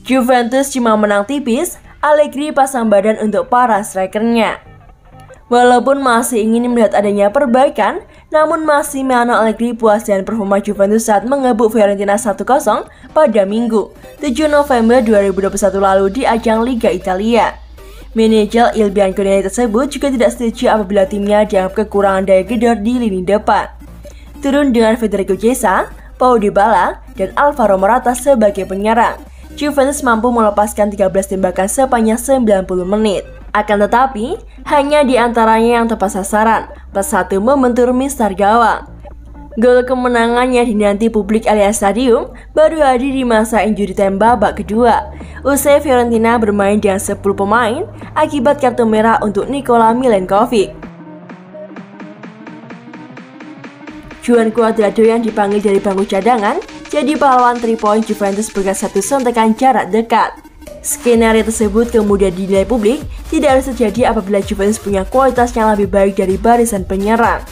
Juventus cuma menang tipis, Allegri pasang badan untuk para strikernya. Walaupun masih ingin melihat adanya perbaikan, namun Massimiliano Allegri puas dengan performa Juventus saat mengebuk Fiorentina 1-0 pada Minggu, 7 November 2021 lalu di ajang Liga Italia. Manajer Il Bianconeri tersebut juga tidak setuju apabila timnya dianggap kekurangan daya gedor di lini depan. Turun dengan Federico Chiesa, Paulo Dybala, dan Alvaro Morata sebagai penyerang, Juventus mampu melepaskan 13 tembakan sepanjang 90 menit. Akan tetapi, hanya di antaranya yang tepat sasaran, plus satu membentur mistar gawang. Gol kemenangannya dinanti publik Allianz Stadium baru hadir di masa injury time babak kedua. Usai Fiorentina bermain dengan 10 pemain akibat kartu merah untuk Nikola Milenkovic. Juan Cuadrado yang dipanggil dari bangku cadangan jadi pahlawan 3 point Juventus berkat satu sontekan jarak dekat. Skenario tersebut kemudian dinilai publik tidak harus terjadi apabila Juventus punya kualitas yang lebih baik dari barisan penyerang.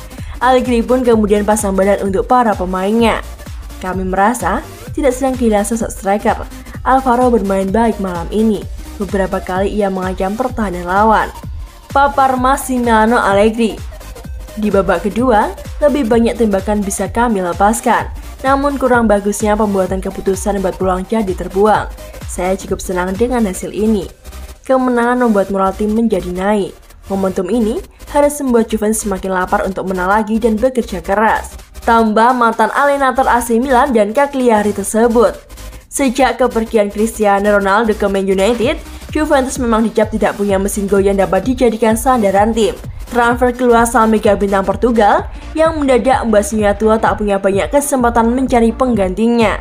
Allegri pun kemudian pasang badan untuk para pemainnya. Kami merasa tidak sedang kehilangan sosok striker. Alvaro bermain baik malam ini. Beberapa kali ia mengancam pertahanan lawan. Papar Massimiliano Allegri. Di babak kedua, lebih banyak tembakan bisa kami lepaskan. Namun kurang bagusnya pembuatan keputusan buat peluang jadi terbuang. Saya cukup senang dengan hasil ini. Kemenangan membuat moral tim menjadi naik. Momentum ini harus membuat Juventus semakin lapar untuk menang lagi dan bekerja keras. Tambah mantan alienator AC Milan dan Cagliari tersebut. Sejak kepergian Cristiano Ronaldo ke Man United, Juventus memang dicap tidak punya mesin gol yang dapat dijadikan sandaran tim. Transfer keluar sang mega bintang Portugal yang mendadak membuat singa tua tak punya banyak kesempatan mencari penggantinya.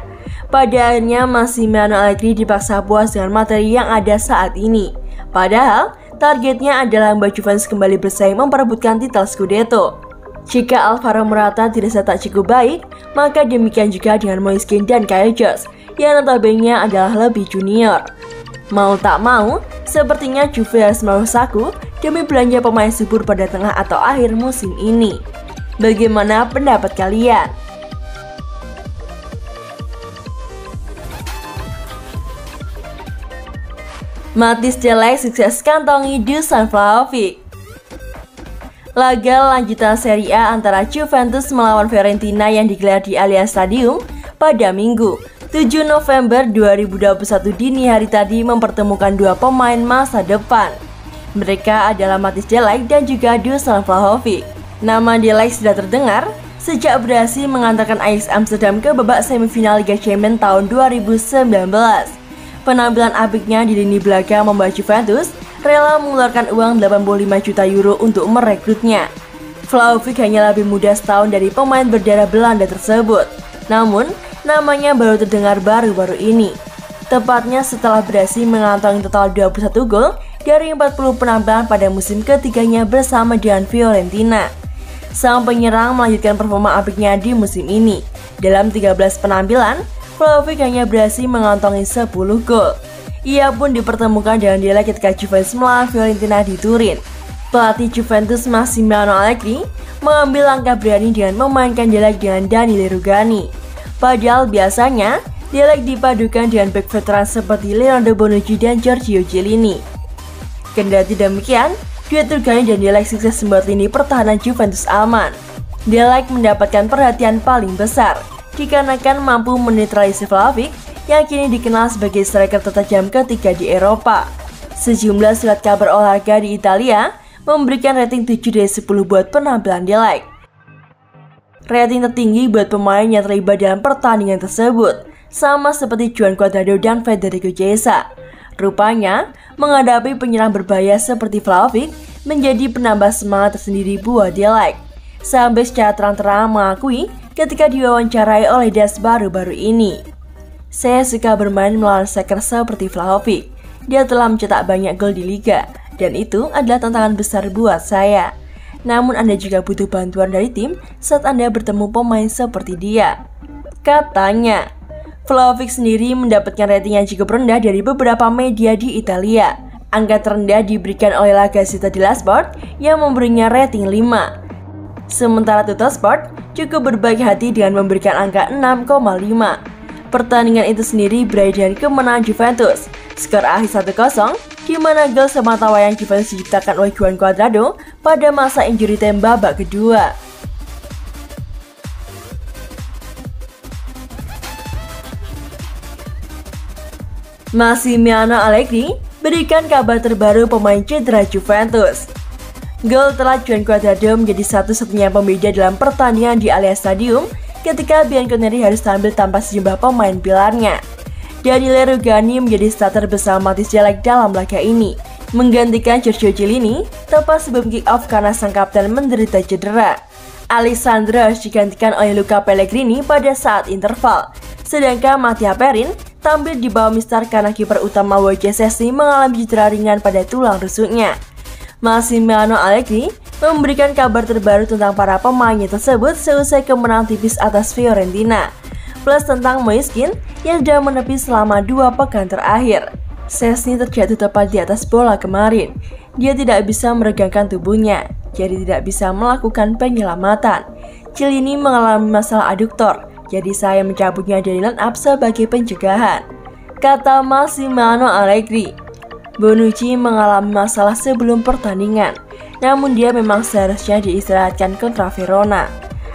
Pada akhirnya Massimiliano Allegri dipaksa puas dengan materi yang ada saat ini. Padahal targetnya adalah membuat Juventus kembali bersaing memperebutkan titel Scudetto. Jika Alvaro Morata dirasa tak cukup baik, maka demikian juga dengan Moiskin dan Kyle Jones yang notabene adalah lebih junior. Mau tak mau, sepertinya Juve harus merogoh saku demi belanja pemain subur pada tengah atau akhir musim ini. Bagaimana pendapat kalian? Mathis de Ligt sukses kantongi Dusan Vlahovic. Laga lanjutan Serie A antara Juventus melawan Fiorentina yang digelar di Allianz Stadium pada Minggu, 7 November 2021 dini hari tadi mempertemukan dua pemain masa depan. Mereka adalah Mathis de Ligt dan juga Dusan Vlahovic. Nama de Ligt sudah terdengar sejak berhasil mengantarkan Ajax Amsterdam ke babak semifinal Liga Champions tahun 2019. Penampilan apiknya di lini belakang membuat Juventus rela mengeluarkan uang 85 juta euro untuk merekrutnya. Vlahovic hanya lebih muda setahun dari pemain berdarah Belanda tersebut. Namun, namanya baru terdengar baru-baru ini. Tepatnya setelah berhasil mengantongi total 21 gol dari 40 penampilan pada musim ketiganya bersama dengan Fiorentina. Sang penyerang melanjutkan performa apiknya di musim ini. Dalam 13 penampilan, Vlahovic hanya berhasil mengantongi 10 gol. Ia pun dipertemukan dengan de Ligt ketika Juventus melawan Fiorentina di Turin. Pelatih Juventus Massimiliano Allegri mengambil langkah berani dengan memainkan de Ligt dengan Daniele Rugani. Padahal biasanya de Ligt dipadukan dengan bek veteran seperti Leonardo Bonucci dan Giorgio Chiellini. Kendati demikian, duet Rugani dan de Ligt sukses membuat lini pertahanan Juventus aman. De Ligt mendapatkan perhatian paling besar dikarenakan mampu menetralisir Vlahovic yang kini dikenal sebagai striker tertajam ketiga di Eropa. Sejumlah surat kabar olahraga di Italia memberikan rating 7 dari 10 buat penampilan de Ligt. Rating tertinggi buat pemain yang terlibat dalam pertandingan tersebut, sama seperti Juan Cuadrado dan Federico Chiesa. Rupanya, menghadapi penyerang berbahaya seperti Vlahovic menjadi penambah semangat tersendiri buat de Ligt. Sampai secara terang-terangan mengakui ketika diwawancarai oleh Das baru-baru ini. Saya suka bermain melawan striker seperti Vlahovic. Dia telah mencetak banyak gol di Liga, dan itu adalah tantangan besar buat saya. Namun Anda juga butuh bantuan dari tim saat Anda bertemu pemain seperti dia, katanya. Vlahovic sendiri mendapatkan rating yang cukup rendah dari beberapa media di Italia. Angka terendah diberikan oleh La Gazzetta dello Sport yang memberinya rating 5. Sementara Tuttosport cukup berbaik hati dengan memberikan angka 6,5. Pertandingan itu sendiri berakhir dengan kemenangan Juventus. Skor akhir 1-0, di mana gol sematawayang Juventus diciptakan oleh Juan Cuadrado pada masa injury time babak kedua. Massimiliano Allegri berikan kabar terbaru pemain cedera Juventus. Gol telat Juan Cuadrado menjadi satu-satunya pembeda dalam pertandingan di Allianz Stadium ketika Bianconeri harus tampil tanpa sejumlah pemain pilarnya. Daniele Rugani menjadi starter bersama Mathis de Ligt dalam laga ini, menggantikan Giorgio Chiellini tepat sebelum kick-off karena sang kapten menderita cedera. Alessandro harus digantikan oleh Luca Pellegrini pada saat interval, sedangkan Mattia Perin tampil di bawah Mister karena kiper utama WCSC mengalami cedera ringan pada tulang rusuknya. Massimiliano Allegri memberikan kabar terbaru tentang para pemainnya tersebut seusai kemenangan tipis atas Fiorentina, plus tentang Moiskin yang sudah menepi selama 2 pekan terakhir. Szczęsny terjatuh tepat di atas bola kemarin. Dia tidak bisa meregangkan tubuhnya, jadi tidak bisa melakukan penyelamatan. Chiellini mengalami masalah aduktor, jadi saya mencabutnya dari line up sebagai pencegahan, kata Massimiliano Allegri. Bonucci mengalami masalah sebelum pertandingan, namun dia memang seharusnya diistirahatkan kontra Verona.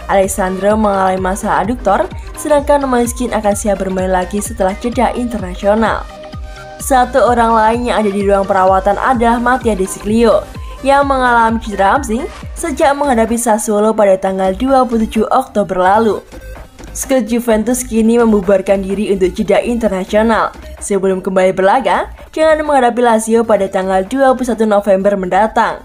Alessandro mengalami masalah aduktor, sedangkan Moiskin akan siap bermain lagi setelah jeda internasional. Satu orang lain yang ada di ruang perawatan adalah Mattia De Sciglio, yang mengalami cedera hamstring sejak menghadapi Sassuolo pada tanggal 27 Oktober lalu. Skuad Juventus kini membubarkan diri untuk jeda internasional sebelum kembali berlaga dengan menghadapi Lazio pada tanggal 21 November mendatang.